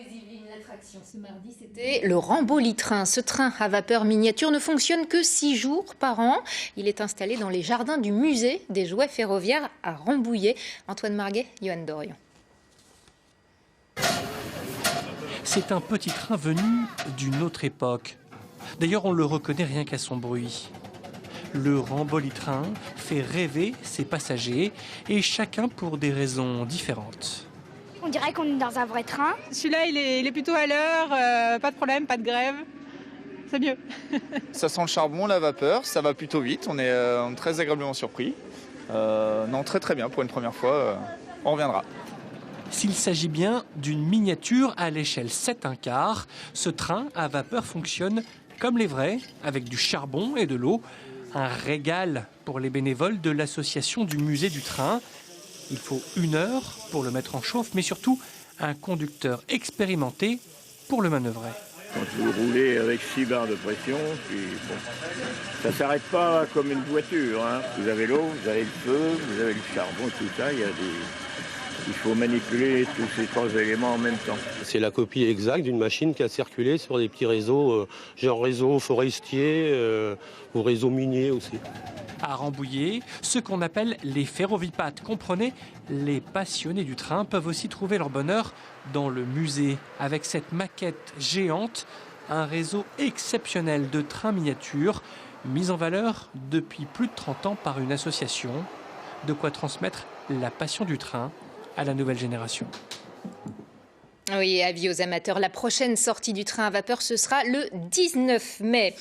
Yveline, l'attraction ce mardi, c'était le Ramboli-train. Ce train à vapeur miniature ne fonctionne que 6 jours par an. Il est installé dans les jardins du musée des jouets ferroviaires à Rambouillet. Antoine Marguet, Johan Dorion. C'est un petit train venu d'une autre époque. D'ailleurs, on le reconnaît rien qu'à son bruit. Le Ramboli-train fait rêver ses passagers, et chacun pour des raisons différentes. On dirait qu'on est dans un vrai train. Celui-là, il est plutôt à l'heure, pas de problème, pas de grève. C'est mieux. Ça sent le charbon, la vapeur, ça va plutôt vite. On est très agréablement surpris. Non, très très bien pour une première fois. On reviendra. S'il s'agit bien d'une miniature à l'échelle 7,25, ce train à vapeur fonctionne comme les vrais, avec du charbon et de l'eau. Un régal pour les bénévoles de l'association du musée du train. Il faut 1 heure pour le mettre en chauffe, mais surtout un conducteur expérimenté pour le manœuvrer. Quand vous roulez avec 6 barres de pression, puis bon, ça ne s'arrête pas comme une voiture. Hein. Vous avez l'eau, vous avez le feu, vous avez le charbon, tout ça. Il faut manipuler tous ces 3 éléments en même temps. C'est la copie exacte d'une machine qui a circulé sur des petits réseaux, genre réseau forestier ou réseau minier aussi. À Rambouillet, ce qu'on appelle les ferrovipates. Comprenez, les passionnés du train peuvent aussi trouver leur bonheur dans le musée. Avec cette maquette géante, un réseau exceptionnel de trains miniatures mis en valeur depuis plus de 30 ans par une association. De quoi transmettre la passion du train à la nouvelle génération. Oui, avis aux amateurs, la prochaine sortie du train à vapeur, ce sera le 19 mai.